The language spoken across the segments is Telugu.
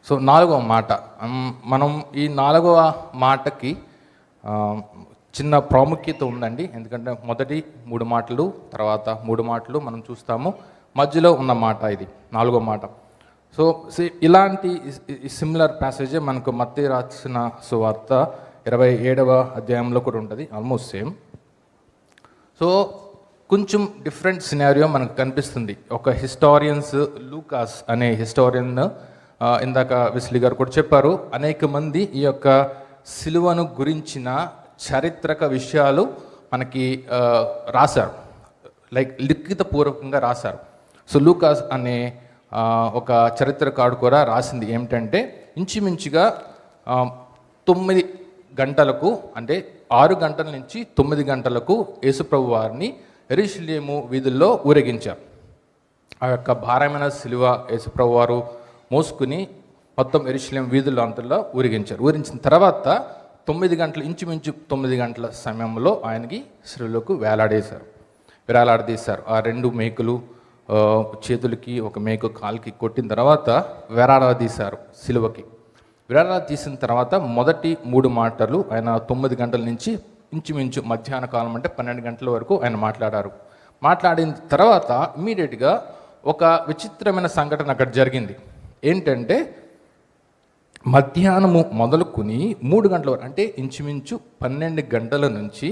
సో నాలుగవ మాట, మనం ఈ నాలుగవ మాటకి చిన్న ప్రాముఖ్యత ఉందండి. ఎందుకంటే మొదటి 3 మాటలు, తర్వాత 3 మాటలు మనం చూస్తాము, మధ్యలో ఉన్న మాట ఇది నాలుగవ మాట. సో ఇలాంటి సిమిలర్ ప్యాసేజే మనకు మత్తయి రాసిన సువార్త 27వ అధ్యాయంలో కూడా ఉంటుంది, ఆల్మోస్ట్ సేమ్. సో కొంచెం డిఫరెంట్ సినారియో మనకు కనిపిస్తుంది. ఒక హిస్టారియన్స్, లూకాస్ అనే హిస్టారియన్, ఇందాక విస్లీ గారు కూడా చెప్పారు, అనేక మంది ఈ యొక్క సిలువను గురించిన చారిత్రక విషయాలు మనకి రాశారు, లైక్ లిఖితపూర్వకంగా రాశారు. సో లూకాస్ అనే ఒక చరిత్రకారుడు కూడా రాసింది ఏమిటంటే, ఇంచుమించుగా 9 గంటలకు, అంటే 6 గంటల నుంచి 9 గంటలకు యేసుప్రభు వారిని యెరూషలేము వీధుల్లో ఊరేగించారు. ఆ యొక్క భారమైన సిలువ యేసుప్రభు వారు మోసుకుని మొత్తం యెరూషలేము వీధుల్లో అంతలో ఊరేగించారు. ఊరించిన తర్వాత 9 గంటలు, ఇంచుమించు 9 గంటల సమయంలో ఆయనకి సిలువలోకి వేలాడదీశారు. ఆ 2 మేకులు చేతులకి, ఒక మేకు కాలుకి కొట్టిన తర్వాత వేలాడదీశారు సిలువకి. తీసిన తర్వాత మొదటి 3 మాటలు ఆయన 9 గంటల నుంచి ఇంచుమించు మధ్యాహ్న కాలం అంటే 12 గంటల వరకు ఆయన మాట్లాడిన తర్వాత ఇమ్మీడియట్గా ఒక విచిత్రమైన సంఘటన అక్కడ జరిగింది. ఏంటంటే మధ్యాహ్నము మొదలుకొని 3 గంటల వరకు, అంటే ఇంచుమించు 12 గంటల నుంచి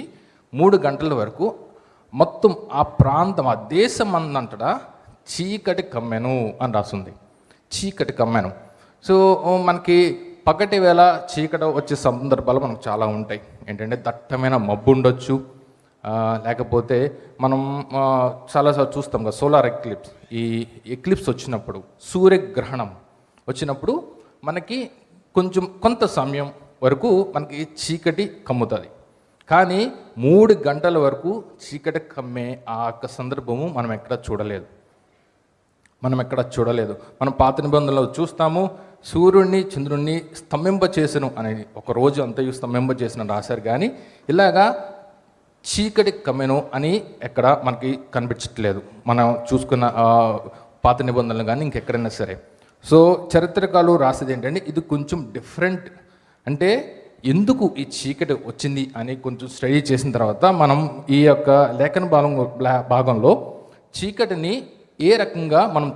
3 గంటల వరకు మొత్తం ఆ ప్రాంతం, ఆ దేశం అంతటా చీకటి కమ్మెను అని రాస్తుంది. చీకటి కమ్మెను. సో మనకి పగటి వేళ చీకటి వచ్చే సందర్భాలు మనకు చాలా ఉంటాయి. ఏంటంటే దట్టమైన మబ్బు ఉండొచ్చు, లేకపోతే మనం చాలాసార్లు చూస్తాం కదా సోలార్ ఎక్లిప్స్. ఈ ఎక్లిప్స్ వచ్చినప్పుడు, సూర్యగ్రహణం వచ్చినప్పుడు మనకి కొంత సమయం వరకు మనకి చీకటి కమ్ముతుంది. కానీ 3 గంటల వరకు చీకటి కమ్మే ఆ యొక్క సందర్భము మనం ఎక్కడ చూడలేదు. మనం పాత నిబంధనలో చూస్తాము, సూర్యుడిని చంద్రుడిని స్తంభింపచేసను అనేది, ఒక రోజు అంతయు స్తంభింపచేసిన రాశారు. కానీ ఇలాగా చీకటి కమ్మెను అని ఎక్కడ మనకి కనిపించట్లేదు, మనం చూసుకున్న పాత నిబంధనలు కానీ ఇంకెక్కడైనా సరే. సో చరిత్రకారులు రాసేది ఏంటంటే ఇది కొంచెం డిఫరెంట్. అంటే ఎందుకు ఈ చీకటి వచ్చింది అని కొంచెం స్టడీ చేసిన తర్వాత మనం ఈ యొక్క లేఖన భాగంలో చీకటిని ఏ రకంగా మనం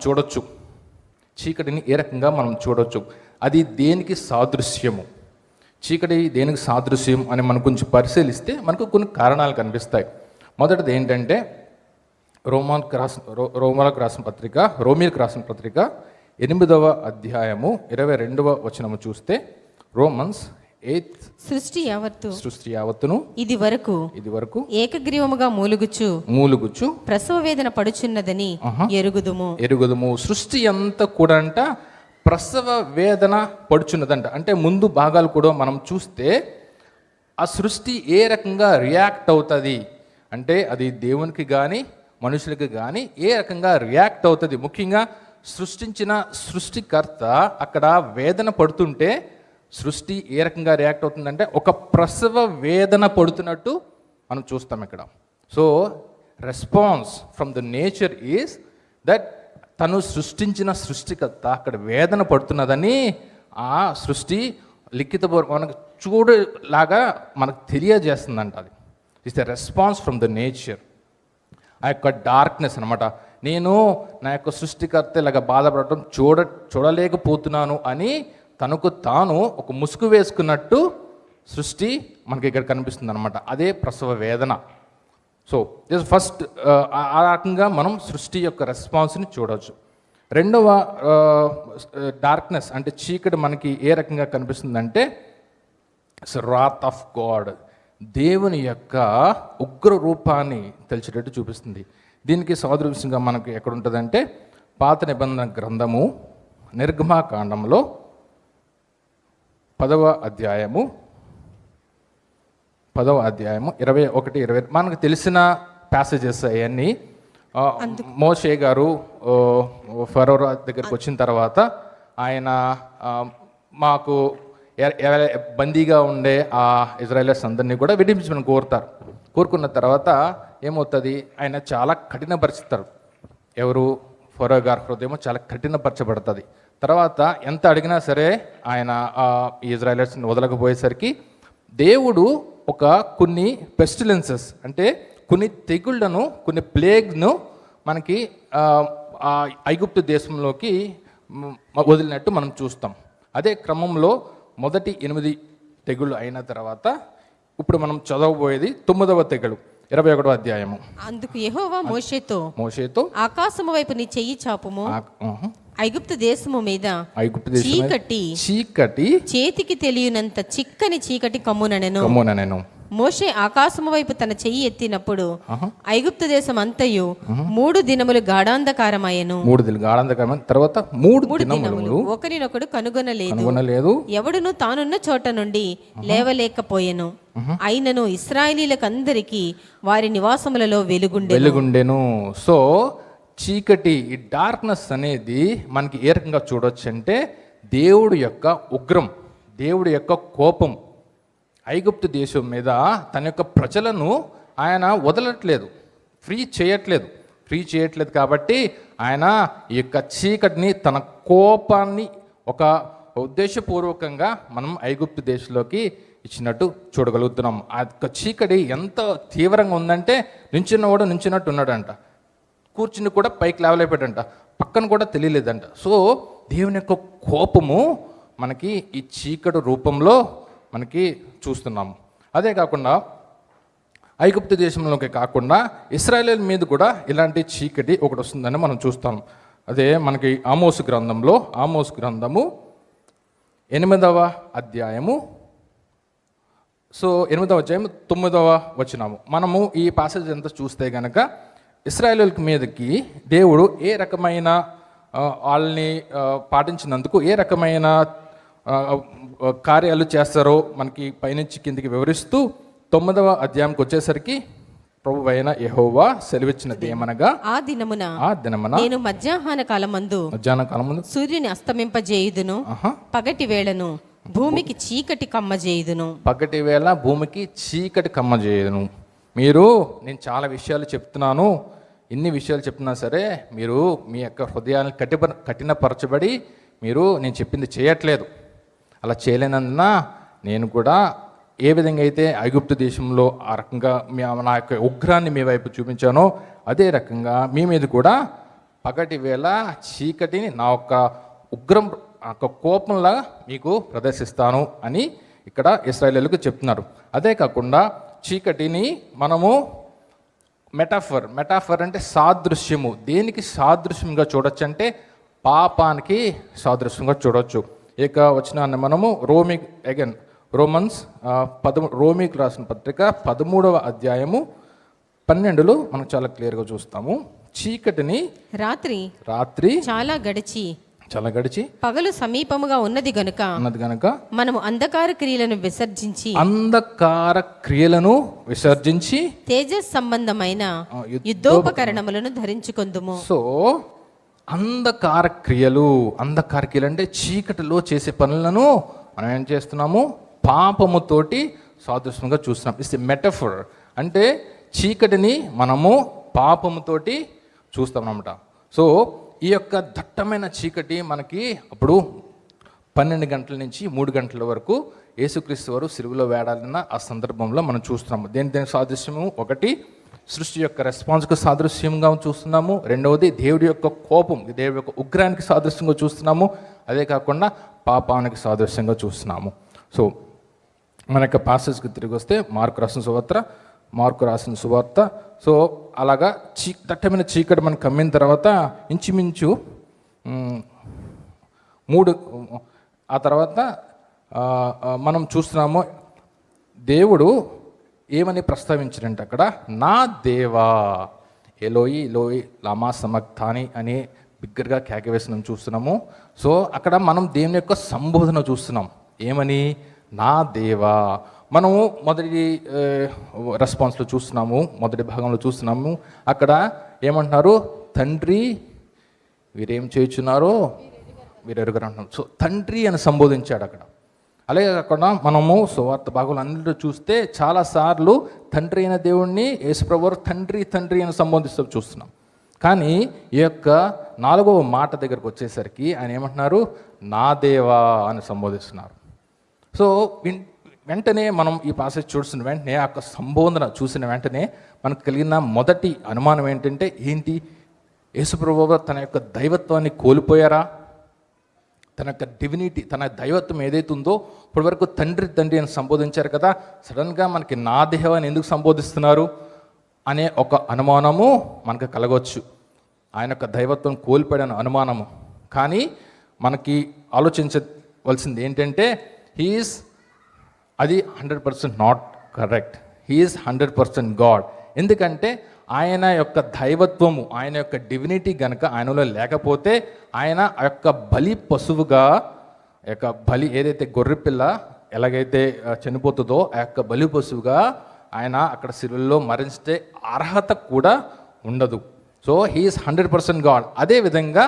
చూడొచ్చు, అది దేనికి సాదృశ్యము, చీకటి దేనికి సాదృశ్యం అని మనం కొంచెం పరిశీలిస్తే మనకు కొన్ని కారణాలు కనిపిస్తాయి. మొదటిది ఏంటంటే రోమీలకు రాసిన పత్రిక 8వ అధ్యాయము 22వ వచనము చూస్తే, రోమన్స్ 8, సృష్టి యావత్తును ఇది వరకు ఏకగ్రీవముగా మూలుగుచు ప్రసవ వేదన పడుచున్నదని ఎరుగుదుము. సృష్టి అంతా కూడా అంట ప్రసవ వేదన పడుచున్నదంట. అంటే ముందు భాగాలు కూడా మనం చూస్తే ఆ సృష్టి ఏ రకంగా రియాక్ట్ అవుతుంది అంటే, అది దేవునికి కానీ మనుషులకి కానీ ఏ రకంగా రియాక్ట్ అవుతుంది. ముఖ్యంగా సృష్టించిన సృష్టికర్త అక్కడ వేదన పడుతుంటే సృష్టి ఏ రకంగా రియాక్ట్ అవుతుందంటే ఒక ప్రసవ వేదన పడుతున్నట్టు మనం చూస్తాం ఇక్కడ. So response from the nature is that తను సృష్టించిన సృష్టికర్త అక్కడ వేదన పడుతున్నదని ఆ సృష్టి లిఖితపూర్వక మనకు చూడలాగా మనకు తెలియజేస్తుందంట. అది it's the response from the nature. ఆ యొక్క డార్క్నెస్ అనమాట. నేను నా యొక్క సృష్టికర్త ఇలాగ బాధపడటం చూడలేకపోతున్నాను అని తనకు తాను ఒక ముసుగు వేసుకున్నట్టు సృష్టి మనకి ఇక్కడ కనిపిస్తుంది అనమాట. అదే ప్రసవ వేదన. సో దిస్ ఫస్ట్, ఆ రకంగా మనం సృష్టి యొక్క రెస్పాన్స్ని చూడవచ్చు. రెండవ డార్క్నెస్ అంటే చీకటి మనకి ఏ రకంగా కనిపిస్తుందంటే రాత్ ఆఫ్ గాడ్, దేవుని యొక్క ఉగ్ర రూపాన్ని తెలిసేటట్టు చూపిస్తుంది. దీనికి సాదృశ్యంగా మనకి ఎక్కడ ఉంటుందంటే పాత నిబంధన గ్రంథము నిర్గమాకాండంలో 10వ అధ్యాయము 21-20 మనకు తెలిసిన ప్యాసేజెస్ అవన్నీ. మోషే గారు ఫరో దగ్గరికి వచ్చిన తర్వాత ఆయన మాకు బందీగా ఉండే ఆ ఇజ్రాయేలర్స్ అందరినీ కూడా విడిపించమని కోరుకున్న తర్వాత ఏమవుతుంది, ఆయన చాలా కఠినపరుస్తారు. ఎవరు? ఫరో గారి హృదయం చాలా కఠినపరచబడుతుంది. తర్వాత ఎంత అడిగినా సరే ఆయన ఇజ్రాయెలర్స్ని వదలకపోయేసరికి దేవుడు కొన్ని పెస్టిలెన్సెస్ అంటే కొన్ని తెగుళ్లను, కొన్ని ప్లేగ్ను మనకి ఆ ఐగుప్తు దేశంలోకి వదిలినట్టు మనం చూస్తాం. అదే క్రమంలో మొదటి 8 తెగుళ్ళు అయిన తర్వాత ఇప్పుడు మనం చదవబోయేది 9వ తెగులు 21వ అధ్యాయము. అందుకు యెహోవా మోషేతో ఆకాశము వైపు నీ చెయ్యి చాపుము, ఐగుప్తు దేశము మీద చీకటి చేతికి తెలియనంత చిక్కని చీకటి కమ్ముననెను. మోషే ఆకాశము వైపు తన చెయ్యి ఎత్తినప్పుడు ఐగుప్తు దేశం అంతయు 3 దినములు గాఢాంధకారమయ్యెను. 3 దినములు గాఢాంధకారమైన తర్వాత 3 దినములు ఒకరినొకడు కనుగొనలేదు. ఎవడును తానున్న చోట నుండి లేవలేకపోయెను. అయినను ఇశ్రాయేలీయులకందరికీ వారి నివాసములలో వెలుగుండెను. సో చీకటి, ఈ డార్క్నెస్ అనేది మనకి ఏ రకంగా చూడొచ్చు అంటే దేవుడి యొక్క ఉగ్రం, దేవుడి యొక్క కోపం ఐగుప్తు దేశం మీద తన యొక్క ప్రజలను ఆయన వదలట్లేదు, ఫ్రీ చేయట్లేదు. కాబట్టి ఆయన ఈ యొక్క చీకటిని, తన కోపాన్ని ఒక ఉద్దేశపూర్వకంగా మనం ఐగుప్తు దేశంలోకి ఇచ్చినట్టు చూడగలుగుతున్నాం. ఆ యొక్క చీకటి ఎంత తీవ్రంగా ఉందంటే నుంచినట్టు ఉన్నాడంట, కూర్చుని కూడా పైకి లేవలేపాడంట, పక్కన కూడా తెలియలేదంట. సో దేవుని యొక్క కోపము మనకి ఈ చీకటి రూపంలో మనకి చూస్తున్నాము. అదే కాకుండా ఐగుప్తు దేశంలోకి కాకుండా ఇశ్రాయేలీయుల మీద కూడా ఇలాంటి చీకటి ఒకటి వస్తుందని మనం చూస్తాం. అదే మనకి ఆమోసు గ్రంథము 8వ అధ్యాయము. సో 8వ అధ్యాయం 9వ వచనము మనము ఈ పాసేజ్ అంతా చూస్తే గనక ఇశ్రాయేలీయుల మీదకి దేవుడు ఏ రకమైన వాళ్ళని పాటించినందుకు ఏ రకమైన కార్యాలు చేస్తారో మనకి పైనుంచి కిందికి వివరిస్తూ 9వ అధ్యాయంకి వచ్చేసరికి ప్రభువైన యెహోవా సెలవిచ్చినది ఏమనగా, ఆ దినమున నేను మధ్యాహ్న కాలమందు సూర్యుని అస్తమింపజేయుదును, పగటి వేళను భూమికి చీకటి కమ్మజేయుదును. నేను చాలా విషయాలు చెప్తున్నాను, ఇన్ని విషయాలు చెప్తున్నా సరే మీరు మీ యొక్క హృదయాన్ని కఠినపరచబడి నేను చెప్పింది చేయట్లేదు. అలా చేయలేనందున నేను కూడా ఏ విధంగా అయితే ఐగుప్తు దేశంలో ఆ రకంగా నా యొక్క ఉగ్రాన్ని మీ వైపు చూపించానో అదే రకంగా మీ మీద కూడా పగటి వేళ చీకటిని నా యొక్క ఉగ్రం కోపంలా మీకు ప్రదర్శిస్తాను అని ఇక్కడ ఇశ్రాయేలీయులకు చెప్తున్నారు. అదే కాకుండా చీకటిని మనము మెటాఫర్ అంటే సాదృశ్యము, దేనికి సాదృశ్యంగా చూడొచ్చు అంటే పాపానికి సాదృశ్యంగా చూడొచ్చు. ఇక వచ్చిన మనము రోమికి రాసిన పత్రిక 13వ అధ్యాయము 12లో మనం చాలా క్లియర్గా చూస్తాము. చీకటిని రాత్రి చాలా గడిచి పగలు సమీపముగా ఉన్నది గనుక మనము అంధకార క్రియలను విసర్జించి తేజస్ సంబంధమైన యుద్ధోపకరణములను ధరించుకొందుము. సో అంధకార క్రియలు అంటే చీకటిలో చేసే పనులను మనం ఏం చేస్తున్నాము, పాపముతోటి సాదృశ్యంగా చూస్తున్నాం. ఇట్స్ ఎ మెటఫర్, అంటే చీకటిని మనము పాపముతోటి చూస్తాం అన్నమాట. సో ఈ యొక్క దట్టమైన చీకటి మనకి అప్పుడు 12 గంటల నుంచి 3 గంటల వరకు యేసుక్రీస్తు వారు సిలువలో వేడాలన్న ఆ సందర్భంలో మనం చూస్తున్నాము. దేని సాదృశ్యము, ఒకటి సృష్టి యొక్క రెస్పాన్స్కు సాదృశ్యంగా చూస్తున్నాము, రెండవది దేవుడి యొక్క కోపం, దేవుడి యొక్క ఉగ్రానికి సాదృశ్యంగా చూస్తున్నాము, అదే కాకుండా పాపానికి సాదృశ్యంగా చూస్తున్నాము. సో మన యొక్క పాసెస్కి తిరిగి వస్తే మార్కు రాసిన సువార్త. సో అలాగా దట్టమైన చీకటి మనకు కమ్మిన తర్వాత ఇంచుమించు 3 ఆ తర్వాత మనం చూస్తున్నాము దేవుడు ఏమని ప్రస్తావించారంటే అక్కడ, నా దేవా ఎలోయి లామా సమక్తాని అని బిగ్గరగా కేకవేసిన చూస్తున్నాము. సో అక్కడ మనం దేవుని యొక్క సంబోధన చూస్తున్నాం, ఏమని, నా దేవా. మనము మొదటి రెస్పాన్స్లో చూస్తున్నాము, మొదటి భాగంలో చూస్తున్నాము, అక్కడ ఏమంటున్నారు, తండ్రి వీరేం చేయుచున్నారో వీరెరుగరు అంటున్నారు. సో తండ్రి అని సంబోధించాడు అక్కడ. అలాగే కాకుండా మనము సువార్త భాగంలో అన్నింటిలో చూస్తే చాలాసార్లు తండ్రి అయిన దేవుణ్ణి యేసుప్రభువు తండ్రి అని సంబోధిస్తూ చూస్తున్నాం. కానీ ఈ యొక్క 4వ మాట దగ్గరకు వచ్చేసరికి ఆయన ఏమంటున్నారు, నా దేవా అని సంబోధిస్తున్నారు. సో వెంటనే మనం ఈ పాసేజ్ చూసిన వెంటనే ఆ సంబోధన చూసిన వెంటనే మనకు కలిగిన మొదటి అనుమానం ఏంటంటే, ఏంటి యేసుప్రభువు తన యొక్క దైవత్వాన్ని కోల్పోయారా? తన యొక్క డివినిటీ, తన దైవత్వం ఏదైతే ఉందో ఇప్పటి వరకు తండ్రి అని సంబోధించారు కదా, సడన్గా మనకి నా దేవాన్ని ఎందుకు సంబోధిస్తున్నారు అనే ఒక అనుమానము మనకు కలగవచ్చు. ఆయన యొక్క దైవత్వం కోల్పోయిన అనుమానము. కానీ మనకి ఆలోచించవలసింది ఏంటంటే, హీఈస్ అది 100% నాట్ కరెక్ట్. He's 100% God. ఎందుకంటే ఆయన యొక్క దైవత్వము, ఆయన యొక్క డివినిటీ గనుక ఆయనలో లేకపోతే, ఆయన ఆ యొక్క బలి పశువుగా, యొక్క బలి ఏదైతే గొర్రెపిల్ల ఎలాగైతే చనిపోతుందో ఆ యొక్క బలి పశువుగా ఆయన అక్కడ శిలువలో మరణించే అర్హత కూడా ఉండదు. So he is 100% god. అదేవిధంగా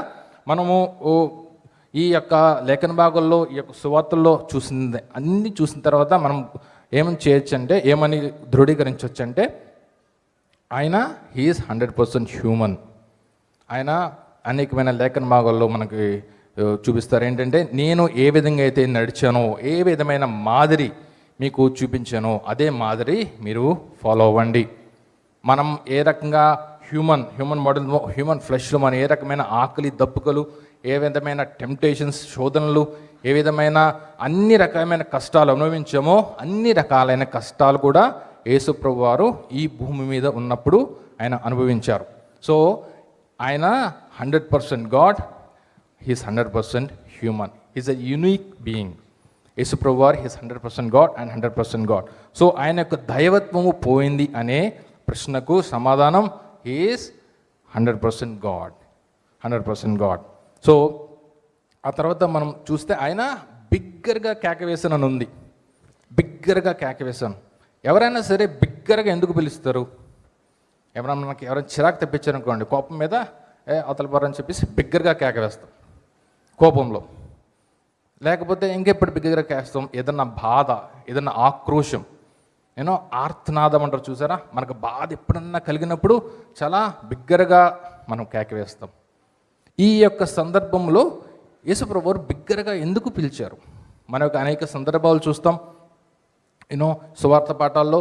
మనము ఈ యొక్క లేఖన భాగంలో, ఈ యొక్క సువార్తల్లో చూసింది అన్నీ చూసిన తర్వాత మనం ఏమని చేయొచ్చు అంటే, ఏమని దృఢీకరించవచ్చు అంటే, ఆయన హీఈస్ 100% హ్యూమన్. ఆయన అనేకమైన లేఖన భాగాల్లో మనకి చూపిస్తారు ఏంటంటే, నేను ఏ విధంగా అయితే నడిచానో, ఏ విధమైన మాదిరి మీకు చూపించానో అదే మాదిరి మీరు ఫాలో అవ్వండి. మనం ఏ రకంగా హ్యూమన్ మోడల్, హ్యూమన్ ఫ్లెష్లో మనం ఏ రకమైన ఆకలి దప్పుకలు, ఏ విధమైన టెంప్టేషన్స్, శోధనలు, ఏ విధమైన అన్ని రకమైన కష్టాలు అనుభవించామో అన్ని రకాలైన కష్టాలు కూడా యేసుప్రభు వారు ఈ భూమి మీద ఉన్నప్పుడు ఆయన అనుభవించారు. సో ఆయన 100% God, he's 100% human. He's a unique being. యేసుప్రభు వారు he's 100% God and 100% God. So ఆయన యొక్క దైవత్వము పోయింది అనే ప్రశ్నకు సమాధానం, హీస్ 100% గాడ్, 100% గాడ్. సో ఆ తర్వాత మనం చూస్తే ఆయన బిగ్గరగా కేక వేసానని ఉంది. బిగ్గరగా కేక వేశాను. ఎవరైనా సరే బిగ్గరగా ఎందుకు పిలుస్తారు? ఎవరైనా చిరాకు తెప్పించారనుకోండి, కోపం మీద అవతల అని చెప్పేసి బిగ్గరగా కేక వేస్తాం కోపంలో. లేకపోతే ఇంకెప్పుడు బిగ్గరగా కేస్తాం? ఏదన్నా బాధ, ఏదన్నా ఆక్రోశం, ఆర్తనాదం అంటారు చూసారా? మనకు బాధ ఎప్పుడన్నా కలిగినప్పుడు చాలా బిగ్గరగా మనం కేక వేస్తాం. ఈ యొక్క సందర్భంలో యేసుప్రభు వారు బిగ్గరగా ఎందుకు పిలిచారు? మన యొక్క అనేక సందర్భాలు చూస్తాం. సువార్త పాఠాల్లో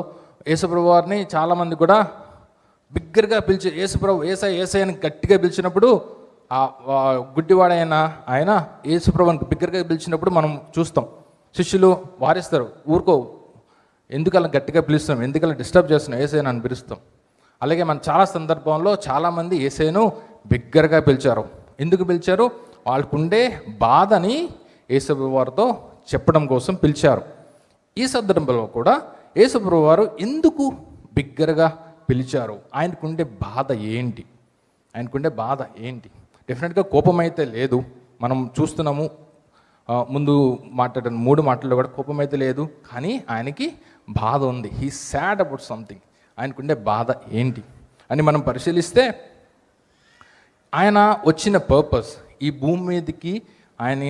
యేసుప్రభు వారిని చాలామంది కూడా బిగ్గరగా పిలిచి, యేసుప్రభు ఏసై అని గట్టిగా పిలిచినప్పుడు, ఆ గుడ్డివాడైన ఆయన యేసుప్రభుని బిగ్గరగా పిలిచినప్పుడు మనం చూస్తాం, శిష్యులు వారిస్తారు, ఊరుకో, ఎందుకలా గట్టిగా పిలుస్తాం, ఎందుకలా డిస్టర్బ్ చేస్తున్నాం ఏసైని అని పిలుస్తాం. అలాగే మన చాలా సందర్భంలో చాలామంది ఏసైను బిగ్గరగా పిలిచారు. ఎందుకు పిలిచారు? వాళ్ళకుండే బాధని యేసుప్రభు వారితో చెప్పడం కోసం పిలిచారు. ఈ సందర్భంలో కూడా యేసుప్రభు వారు ఎందుకు బిగ్గరగా పిలిచారు? ఆయనకుండే బాధ ఏంటి? డెఫినెట్గా కోపం అయితే లేదు. మనం చూస్తున్నాము, ముందు మాట్లాడిన 3 మాటల్లో కూడా కోపం అయితే లేదు, కానీ ఆయనకి బాధ ఉంది. He sad about something. ఆయనకుండే బాధ ఏంటి అని మనం పరిశీలిస్తే, ఆయన వచ్చిన పర్పస్, ఈ భూమి మీదకి ఆయన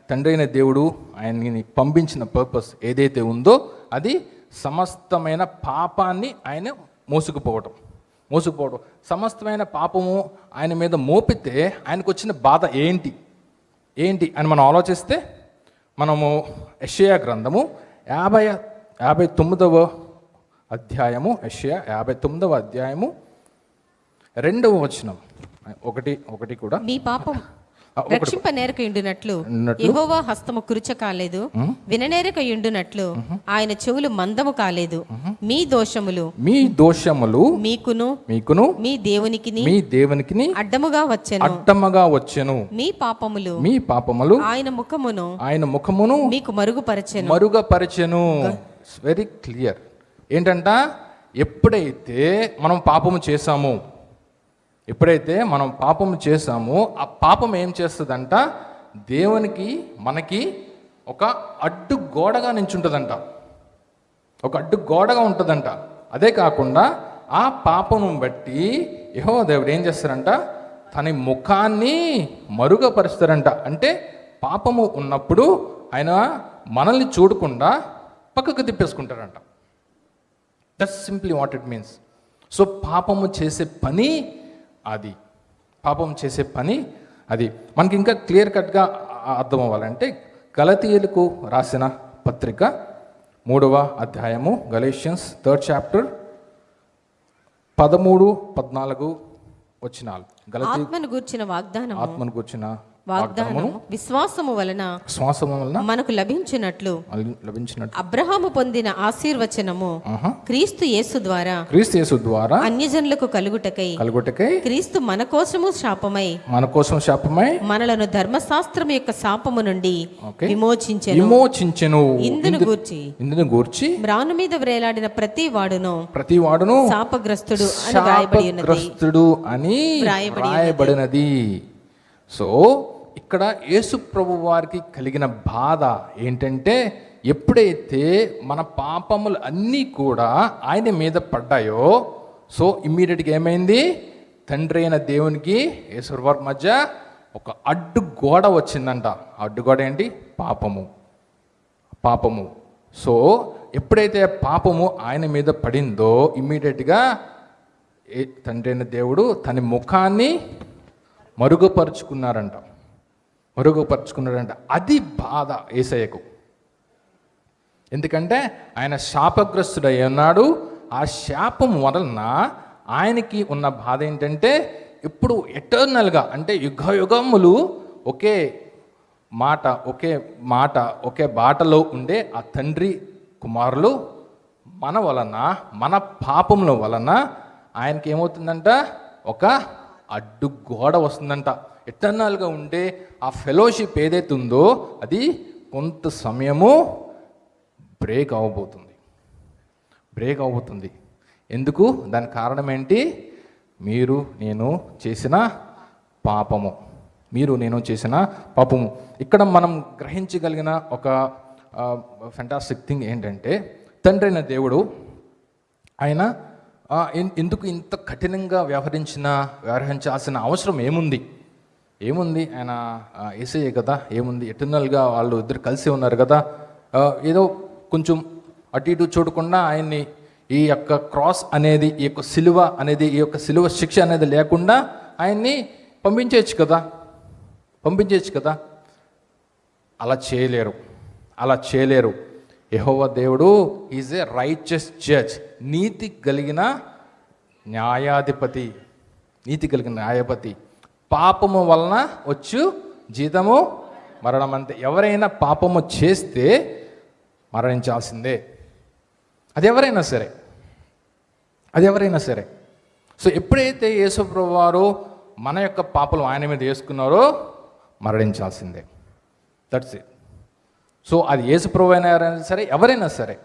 తండ్రి అయిన దేవుడు ఆయన్ని పంపించిన పర్పస్ ఏదైతే ఉందో అది సమస్తమైన పాపాన్ని ఆయన మోసుకుపోవటం. సమస్తమైన పాపము ఆయన మీద మోపితే ఆయనకు వచ్చిన బాధ ఏంటి అని మనం ఆలోచిస్తే, మనము యెషయా గ్రంథము 59వ అధ్యాయము, యెషయా 59వ అధ్యాయము 2వ వచనం, ఒకటి కూడా, మీ పాపం రక్షింపనేరకయుండునట్లు యెహోవా హస్తము కురుచ కాలేదు, విననేరకయుండునట్లు ఆయన చెవులు మందము కాలేదు. మీ దోషములు మీకును మీ దేవునికి అడ్డముగా వచ్చెను. మీ పాపములు ఆయన ముఖమును మీకు మరుగుపరచెను. Very clear. ఏంటంట, ఎప్పుడైతే మనం పాపము చేసామో ఆ పాపం ఏం చేస్తుందంట, దేవునికి మనకి ఒక అడ్డు గోడగా నించుంటుందంట, ఉంటుందంట. అదే కాకుండా ఆ పాపము బట్టి యెహోవా దేవుడు ఏం చేస్తారంట, తన ముఖాన్ని మరుగుపరుస్తారంట. అంటే పాపము ఉన్నప్పుడు ఆయన మనల్ని చూడకుండా పక్కకు తిప్పేసుకుంటారంట. That's simply what it means. So పాపము చేసే పని అది మనకి ఇంకా క్లియర్ కట్గా అర్థం అవ్వాలంటే గలతీయులకు రాసిన పత్రిక 3వ అధ్యాయము, గలేషియన్స్ 3rd చాప్టర్ 13-14 వచనాలు. ఆత్మను గూర్చిన వాగ్దానం, ఆత్మను గూర్చిన వాగ్దానము విశ్వాసము వలన మనకు లభించినట్లు అబ్రహాము పొందిన ఆశీర్వచనము క్రీస్తు యేసు ద్వారా అన్యజనులకు కలుగుటకై క్రీస్తు మన కోసము శాపమై మనలను ధర్మశాస్త్రం యొక్క శాపము నుండి విమోచించెను. ఇందును గూర్చి మ్రాను మీద వ్రేలాడిన ప్రతి వాడును శాపగ్రస్తుడు అని వ్రాయబడినది. సో ఇక్కడ యేసు ప్రభు వారికి కలిగిన బాధ ఏంటంటే, ఎప్పుడైతే మన పాపములు అన్నీ కూడా ఆయన మీద పడ్డాయో, సో ఇమ్మీడియట్గా ఏమైంది, తండ్రి అయిన దేవునికి యేసు వారి మధ్య ఒక అడ్డు గోడ వచ్చిందంట. అడ్డుగోడ ఏంటి? పాపము. సో ఎప్పుడైతే పాపము ఆయన మీద పడిందో ఇమ్మీడియట్గా తండ్రి అయిన దేవుడు తన ముఖాన్ని మరుగుపరుచుకున్నాడంట. అది బాధ యేసయ్యకు. ఎందుకంటే ఆయన శాపగ్రస్తుడై ఉన్నాడు. ఆ శాపం వలన ఆయనకి ఉన్న బాధ ఏంటంటే, ఇప్పుడు ఎటర్నల్గా అంటే యుగములు ఒకే మాట ఒకే బాటలో ఉండే ఆ తండ్రి కుమారులు మన పాపముల వలన ఆయనకి ఏమవుతుందంట, ఒక అడ్డు గోడ వస్తుందంట. ఎటర్నల్గా ఉండే ఆ ఫెలోషిప్ ఏదైతే ఉందో అది కొంత సమయము బ్రేక్ అవబోతుంది. ఎందుకు? దాని కారణం ఏంటి? మీరు నేను చేసిన పాపము. ఇక్కడ మనం గ్రహించగలిగిన ఒక ఫెంటాస్టిక్ థింగ్ ఏంటంటే, తండ్రి అయిన దేవుడు ఆయన ఎందుకు ఇంత కఠినంగా వ్యవహరించాల్సిన అవసరం ఏముంది? ఆయన యేసయ్యే కదా, ఏముంది, ఎటర్నల్గా వాళ్ళు ఇద్దరు కలిసి ఉన్నారు కదా, ఏదో కొంచెం అటు ఇటు చూడకుండా ఆయన్ని ఈ యొక్క క్రాస్ అనేది, ఈ యొక్క సిలువ అనేది, ఈ యొక్క సిలువ శిక్ష అనేది లేకుండా ఆయన్ని పంపించేయచ్చు కదా. అలా చేయలేరు. యెహోవా దేవుడు ఈజ్ ఏ రైచియస్ జడ్జ్, నీతి కలిగిన న్యాయాధిపతి. పాపము వలన వచ్చు జీతము మరణం, అంతే. ఎవరైనా పాపము చేస్తే మరణించాల్సిందే, అది ఎవరైనా సరే. సో ఎప్పుడైతే యేసుప్రభువు వారు మన యొక్క పాపలు ఆయన మీద వేసుకున్నారో మరణించాల్సిందే. That's it. సో అది యేసుప్రభువు అయినా సరే, ఎవరైనా సరే.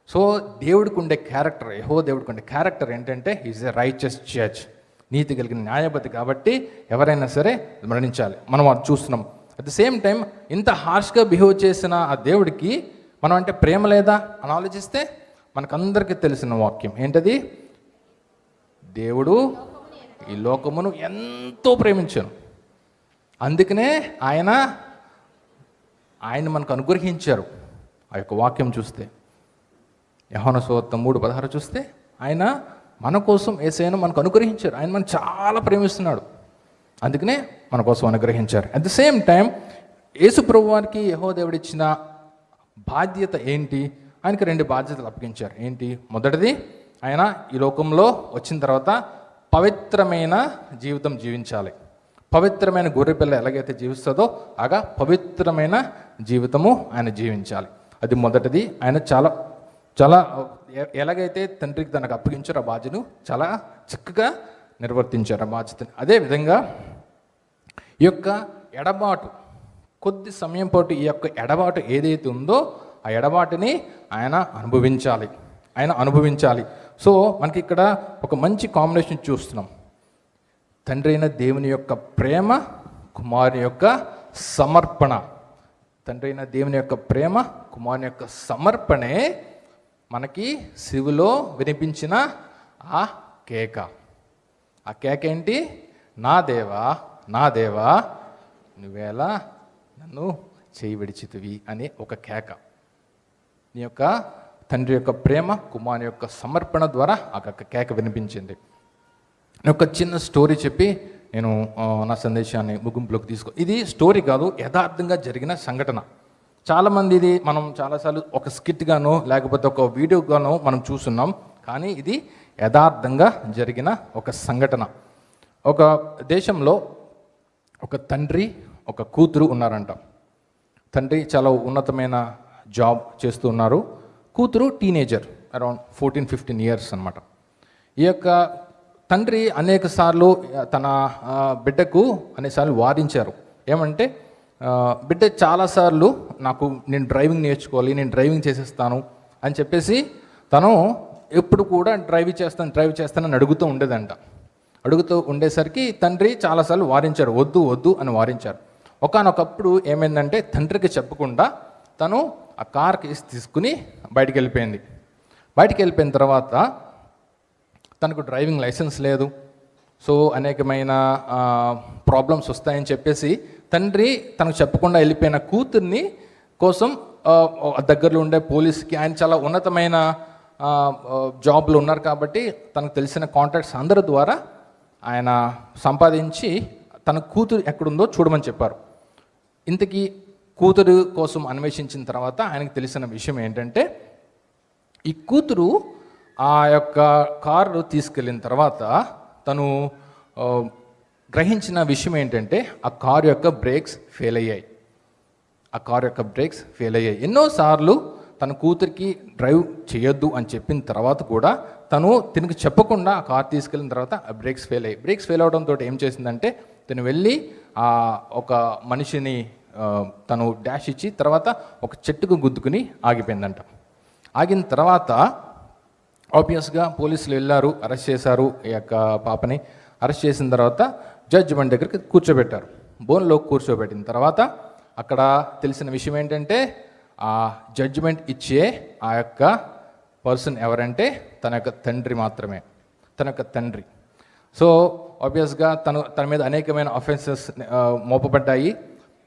సో దేవుడికి ఉండే క్యారెక్టర్, యెహోవా దేవుడికి ఉండే క్యారెక్టర్ ఏంటంటే, ఈజ్ ఎ రైచియస్ జడ్జ్, నీతి కలిగిన న్యాయపతి. కాబట్టి ఎవరైనా సరే మరణించాలి. మనం అది చూస్తున్నాం. అట్ ద సేమ్ టైం ఇంత హార్ష్గా బిహేవ్ చేసిన ఆ దేవుడికి మనం అంటే ప్రేమ లేదా అని ఆలోచిస్తే మనకందరికీ తెలిసిన వాక్యం ఏంటది? దేవుడు ఈ లోకమును ఎంతో ప్రేమించాను, అందుకనే ఆయన మనకు అనుగ్రహించారు. ఆ యొక్క వాక్యం చూస్తే, యోహాను సువార్త 3:16 చూస్తే, ఆయన మన కోసం యేసయ్యను మనకు అనుగ్రహించారు. ఆయన మనం చాలా ప్రేమిస్తున్నాడు, అందుకనే మన కోసం అనుగ్రహించారు. అట్ ద సేమ్ టైం యేసు ప్రభువానికి యెహోవా దేవుడు ఇచ్చిన బాధ్యత ఏంటి? ఆయనకి 2 బాధ్యతలు అప్పగించారు. ఏంటి? మొదటిది, ఆయన ఈ లోకంలో వచ్చిన తర్వాత పవిత్రమైన జీవితం జీవించాలి. పవిత్రమైన గొర్రెపిల్ల ఎలాగైతే జీవిస్తుందో అలాగా పవిత్రమైన జీవితము ఆయన జీవించాలి. అది మొదటిది. ఆయన చాలా ఎలాగైతే తండ్రికి తనకు అప్పగించారో ఆ బాధ్యతను చాలా చక్కగా నిర్వర్తించారు ఆ బాధ్యతని. అదేవిధంగా ఈ యొక్క ఎడబాటు, కొద్ది సమయం పాటు ఈ యొక్క ఎడబాటు ఏదైతే ఉందో ఆ ఎడబాటుని ఆయన అనుభవించాలి. సో మనకి ఇక్కడ ఒక మంచి కాంబినేషన్ చూస్తున్నాం. తండ్రి అయిన దేవుని యొక్క ప్రేమ, కుమారుని యొక్క సమర్పణ. తండ్రి అయిన దేవుని యొక్క ప్రేమ, కుమారుని యొక్క సమర్పణే మనకి శివులో వినిపించిన ఆ కేక. ఆ కేక ఏంటి? నా దేవా నువ్వేలా నన్ను చేయి విడిచితివి అనే ఒక కేక. నీ యొక్క తండ్రి యొక్క ప్రేమ, కుమారుని యొక్క సమర్పణ ద్వారా ఆ కేక వినిపించింది. నేను ఒక చిన్న స్టోరీ చెప్పి నేను నా సందేశాన్ని ముగింపులోకి ఇది స్టోరీ కాదు, యథార్థంగా జరిగిన సంఘటన. చాలామంది ఇది మనం చాలాసార్లు ఒక స్కిట్గానో లేకపోతే ఒక వీడియోగానో మనం చూస్తున్నాం, కానీ ఇది యథార్థంగా జరిగిన ఒక సంఘటన. ఒక దేశంలో ఒక తండ్రి ఒక కూతురు ఉన్నారంట. తండ్రి చాలా ఉన్నతమైన జాబ్ చేస్తూ ఉన్నారు, కూతురు టీనేజర్, అరౌండ్ 14-15 ఇయర్స్ అనమాట. ఈ యొక్క తండ్రి అనేక సార్లు తన బిడ్డకు అనేసార్లు వారించారు. ఏమంటే బిడ్డ చాలాసార్లు నేను డ్రైవింగ్ నేర్చుకోవాలి, నేను డ్రైవింగ్ చేసేస్తాను అని చెప్పేసి తను ఎప్పుడు కూడా డ్రైవ్ చేస్తానని అడుగుతూ ఉండేదంట. అడుగుతూ ఉండేసరికి తండ్రి చాలాసార్లు వారించారు, వద్దు వద్దు అని వారించారు. ఒకానొకప్పుడు ఏమైందంటే తండ్రికి చెప్పకుండా తను ఆ కార్ కేసు తీసుకుని బయటికి వెళ్ళిపోయిన తర్వాత తనకు డ్రైవింగ్ లైసెన్స్ లేదు, సో అనేకమైన ప్రాబ్లమ్స్ వస్తాయని చెప్పేసి తండ్రి తనకు చెప్పకుండా వెళ్ళిపోయిన కూతుర్ని కోసం దగ్గరలో ఉండే పోలీస్కి, ఆయన చాలా ఉన్నతమైన జాబ్లో ఉన్నారు కాబట్టి తనకు తెలిసిన కాంటాక్ట్స్ అందరి ద్వారా ఆయన సంపాదించి తన కూతురు ఎక్కడుందో చూడమని చెప్పారు. ఇంతకీ కూతురు కోసం అన్వేషించిన తర్వాత ఆయనకు తెలిసిన విషయం ఏంటంటే, ఈ కూతురు ఆ యొక్క కారు తీసుకెళ్ళిన తర్వాత తను గ్రహించిన విషయం ఏంటంటే ఆ కారు యొక్క బ్రేక్స్ ఫెయిల్ అయ్యాయి. ఎన్నోసార్లు తన కూతురికి డ్రైవ్ చేయొద్దు అని చెప్పిన తర్వాత కూడా తను తినకు చెప్పకుండా ఆ కార్ తీసుకెళ్ళిన తర్వాత ఆ బ్రేక్స్ ఫెయిల్ అవడంతో ఏం చేసిందంటే తను వెళ్ళి ఒక మనిషిని తను డాష్ ఇచ్చి తర్వాత ఒక చెట్టుకు గుద్దుకుని ఆగిపోయిందంట. ఆగిన తర్వాత ఆబ్వియస్గా పోలీసులు వెళ్ళారు, అరెస్ట్ చేశారు. ఈ యొక్క పాపని అరెస్ట్ చేసిన తర్వాత జడ్జిమెంట్ దగ్గరికి కూర్చోబెట్టారు. బోన్లో కూర్చోబెట్టిన తర్వాత అక్కడ తెలిసిన విషయం ఏంటంటే ఆ జడ్జిమెంట్ ఇచ్చే ఆ యొక్క పర్సన్ ఎవరంటే తన యొక్క తండ్రి మాత్రమే, తన యొక్క తండ్రి. సో ఆబ్వియస్గా తన మీద అనేకమైన అఫెన్సెస్ మోపబడ్డాయి.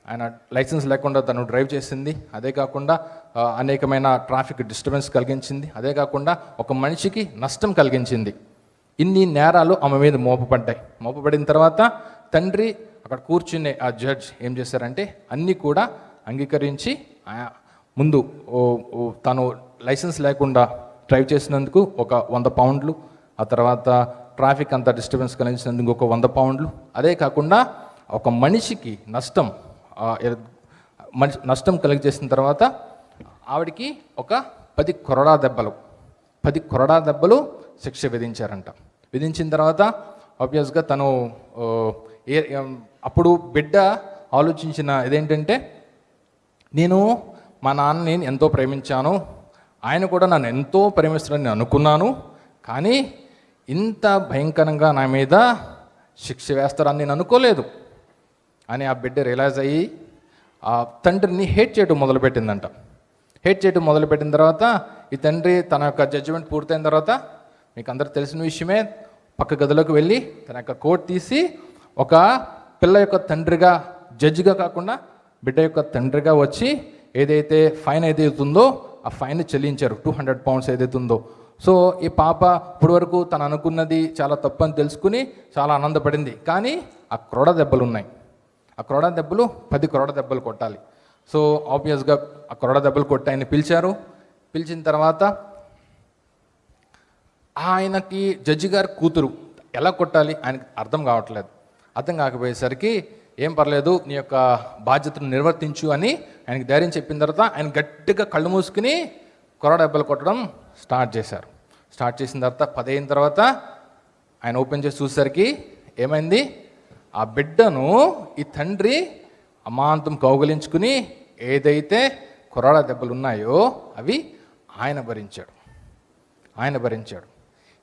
ఆయన లైసెన్స్ లేకుండా తను డ్రైవ్ చేసింది, అదే కాకుండా అనేకమైన ట్రాఫిక్ డిస్టర్బెన్స్ కలిగించింది, అదే కాకుండా ఒక మనిషికి నష్టం కలిగించింది. ఇన్ని నేరాలు ఆమె మీద మోపబడిన తర్వాత తండ్రి అక్కడ కూర్చునే ఆ జడ్జ్ ఏం చేశారంటే అన్నీ కూడా అంగీకరించి ముందు తను లైసెన్స్ లేకుండా డ్రైవ్ చేసినందుకు ఒక 100 పౌండ్లు, ఆ తర్వాత ట్రాఫిక్ అంతా డిస్టర్బెన్స్ కలిగించినందుకు ఒక 100 పౌండ్లు, అదే కాకుండా ఒక మనిషికి నష్టం కలిగజేసిన తర్వాత ఆవిడికి ఒక 10 కొరడా దెబ్బలు శిక్ష విధించారంట. విధించిన తర్వాత ఆబ్వియస్గా తను అప్పుడు బిడ్డ ఆలోచించిన ఇదేంటంటే, నేను మా నాన్నని ఎంతో ప్రేమించాను, ఆయన కూడా నన్ను ఎంతో ప్రేమిస్తాడని అనుకున్నాను, కానీ ఇంత భయంకరంగా నా మీద శిక్ష వేస్తారని నేను అనుకోలేదు అని ఆ బిడ్డ రియలైజ్ అయ్యి ఆ తండ్రిని హేట్ చేయడం మొదలుపెట్టిందంట. మొదలుపెట్టిన తర్వాత ఈ తండ్రి తన యొక్క జడ్జిమెంట్ పూర్తయిన తర్వాత మీకు అందరికి తెలిసిన విషయమే, పక్క గదిలోకి వెళ్ళి తన యొక్క కోట్ తీసి ఒక పిల్ల యొక్క తండ్రిగా, జడ్జిగా కాకుండా బిడ్డ యొక్క తండ్రిగా వచ్చి ఏదైతే ఫైన్ ఏదైతుందో ఆ ఫైన్ చెల్లించారు, 200 పౌండ్స్ ఏదైతుందో. సో ఈ పాప ఇప్పటి వరకు తను అనుకున్నది చాలా తప్పని తెలుసుకుని చాలా ఆనందపడింది. కానీ ఆ క్రోడ దెబ్బలు ఉన్నాయి, ఆ క్రోడ దెబ్బలు 10 క్రోడ దెబ్బలు కొట్టాలి. సో ఆబ్వియస్గా ఆ క్రోడ దెబ్బలు కొట్టి ఆయన పిలిచిన తర్వాత ఆయనకి జడ్జి గారి కూతురు ఎలా కొట్టాలి ఆయనకి అర్థం కాకపోయేసరికి ఏం పర్లేదు నీ యొక్క బాధ్యతను నిర్వర్తించు అని ఆయనకి ధైర్యం చెప్పిన తర్వాత ఆయన గట్టిగా కళ్ళు మూసుకుని కొరడ దెబ్బలు కొట్టడం స్టార్ట్ చేసిన తర్వాత 10 అయిన తర్వాత ఆయన ఓపెన్ చేసి చూసేసరికి ఏమైంది, ఆ బిడ్డను ఈ తండ్రి అమాంతం కౌగలించుకుని ఏదైతే కొరడ దెబ్బలు ఉన్నాయో అవి ఆయన భరించాడు.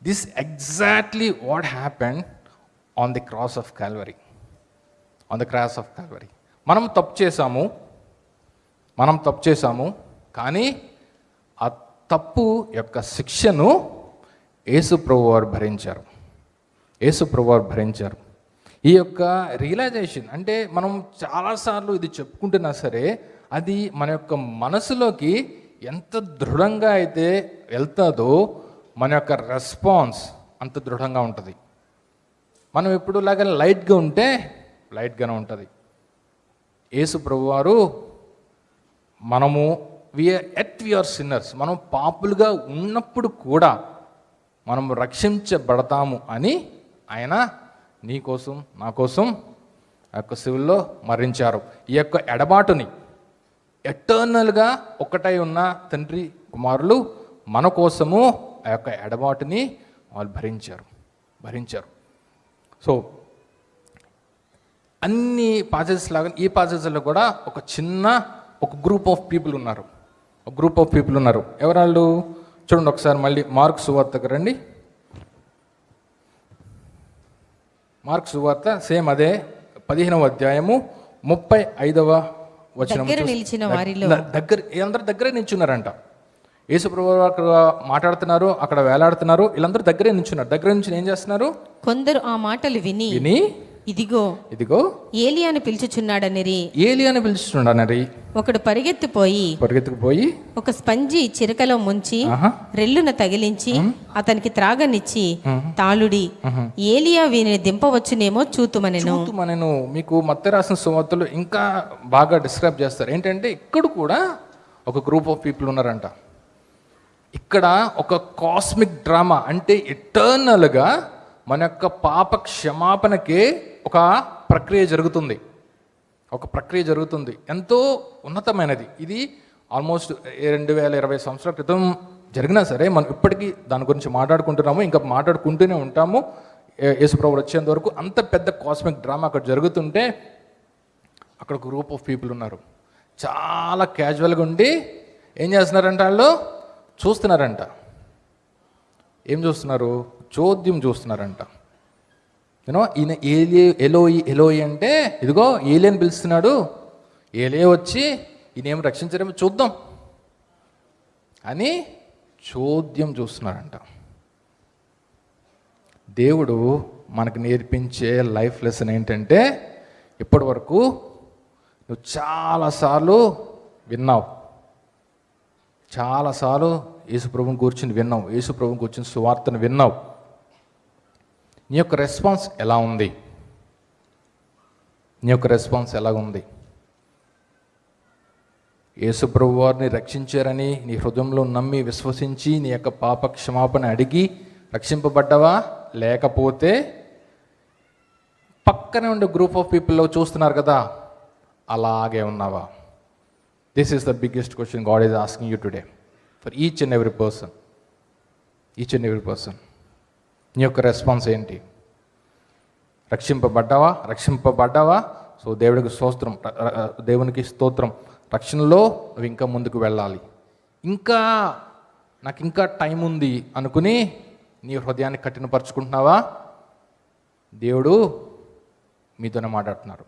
This exactly what happened on the cross of Calvary. మనం తప్పు చేశాము, కానీ ఆ తప్పు యొక్క శిక్షను యేసుప్రభు వారు భరించారు. ఈ యొక్క రియలైజేషన్ అంటే మనం చాలాసార్లు ఇది చెప్పుకుంటున్నా సరే అది మన యొక్క మనసులోకి ఎంత దృఢంగా అయితే వెళ్తుందో మన యొక్క రెస్పాన్స్ అంత దృఢంగా ఉంటుంది. మనం ఎప్పుడులాగా లైట్గా ఉంటే లైట్గానే ఉంటుంది. యేసు ప్రభువారు మనము వీఆర్ సిన్నర్స్, మనం పాపులుగా ఉన్నప్పుడు కూడా మనం రక్షించబడతాము అని ఆయన నీ కోసం నా కోసం ఆ యొక్క శిలువలో మరణించారు. ఈ యొక్క ఎడబాటుని ఎటర్నల్గా ఒకటై ఉన్న తండ్రి కుమారులు మన కోసము ఆ యొక్క ఎడబాటుని వాళ్ళు భరించారు. సో అన్ని పాసెస్ లాగా ఈ పాసెస్లో కూడా ఒక గ్రూప్ ఆఫ్ పీపుల్ ఉన్నారు. ఎవరాళ్ళు చూడండి ఒకసారి మళ్ళీ మార్కు సువార్తకు రండి. మార్కు సువార్త సేమ్ అదే 15వ అధ్యాయము 35వ వచనం. దగ్గర నిలిచిన వారిలో అందరు దగ్గరే నిల్చున్నారంట. యేసు ప్రభువు అక్కడ మాట్లాడుతున్నారు, అక్కడ వేలాడుతున్నారు, వీళ్ళందరూ దగ్గరే నిల్చున్నారు. దగ్గర నుంచి ఏం చేస్తున్నారు? కొందరు ఆ మాటలు విని ఇదిగో ఏలియాను పిలుచుచున్నాడనిరి. ఒకడు పరిగెత్తుకుపోయి ఒక స్పంజి చిరకలో ముంచి రెల్లున తగిలించి అతనికి త్రాగనిచ్చి తాళుడి ఏలియా వీని దింపవచ్చునేమో చూతుమనెను. మీకు మత్తయి రాసిన సువార్తలు ఇంకా బాగా డిస్క్రైబ్ చేస్తారు. ఏంటంటే ఇక్కడ కూడా ఒక గ్రూప్ ఆఫ్ పీపుల్ ఉన్నారంట. ఇక్కడ ఒక కాస్మిక్ డ్రామా, అంటే ఎటర్నల్గా మన యొక్క పాప క్షమాపణకే ఒక ప్రక్రియ జరుగుతుంది. ఎంతో ఉన్నతమైనది. ఇది ఆల్మోస్ట్ 2020 సంవత్సరాల క్రితం జరిగినా సరే మనం ఇప్పటికీ దాని గురించి మాట్లాడుకుంటున్నాము, ఇంకా మాట్లాడుకుంటూనే ఉంటాము యేసుప్రభువు వచ్చేంత వరకు. అంత పెద్ద కాస్మిక్ డ్రామా అక్కడ జరుగుతుంటే అక్కడ ఒక గ్రూప్ ఆఫ్ పీపుల్ ఉన్నారు. చాలా క్యాజువల్గా ఉండి ఏం చేస్తున్నారంట? వాళ్ళు చూస్తున్నారంట. ఏం చూస్తున్నారు? చోద్యం చూస్తున్నారంట. ఈయన ఎలోయి అంటే ఇదిగో ఏలియని పిలుస్తున్నాడు, ఏలియా వచ్చి ఈయనేం రక్షించడమో చూద్దాం అని చోద్యం చూస్తున్నారంట. దేవుడు మనకు నేర్పించే లైఫ్ లెసన్ ఏంటంటే, ఇప్పటి వరకు నువ్వు చాలాసార్లు విన్నావు, యేసుప్రభుని కూర్చుని విన్నావు, యేసుప్రభుని కూర్చుని సువార్తను విన్నావు. నీ యొక్క రెస్పాన్స్ ఎలా ఉంది? యేసుప్రభు వారిని రక్షించారని నీ హృదయంలో నమ్మి విశ్వసించి నీ యొక్క పాప క్షమాపణ అడిగి రక్షింపబడ్డావా? లేకపోతే పక్కనే ఉండే గ్రూప్ ఆఫ్ పీపుల్లో చూస్తున్నారు కదా, అలాగే ఉన్నావా? This is the biggest question God is asking you today for each and every person. నీ యొక్క రెస్పాన్స్ ఏంటి? రక్షింపబడ్డావా? సో దేవునికి స్తోత్రం. రక్షణలో నువ్వు ఇంకా ముందుకు వెళ్ళాలి. నాకు ఇంకా టైం ఉంది అనుకుని నీ హృదయాన్ని కఠినపరుచుకుంటున్నావా? దేవుడు మీతోనే మాట్లాడుతున్నారు.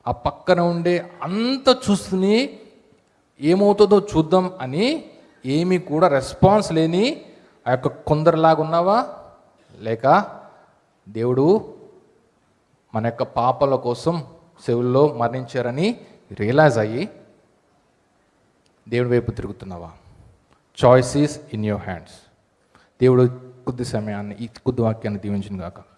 ఆ పక్కన ఉండే అంత చూస్తుని ఏమవుతుందో చూద్దాం అని ఏమీ కూడా రెస్పాన్స్ లేని ఆ యొక్క కొందరిలాగా ఉన్నావా? లేక దేవుడు మన యొక్క పాపల కోసం శిలువలో మరణించారని రియలైజ్ అయ్యి దేవుడి వైపు తిరుగుతున్నావా? Choice is in your hands. దేవుడు కొద్ది సమయాన్ని ఈ కొద్ది వాక్యాన్ని దీవించును గాక.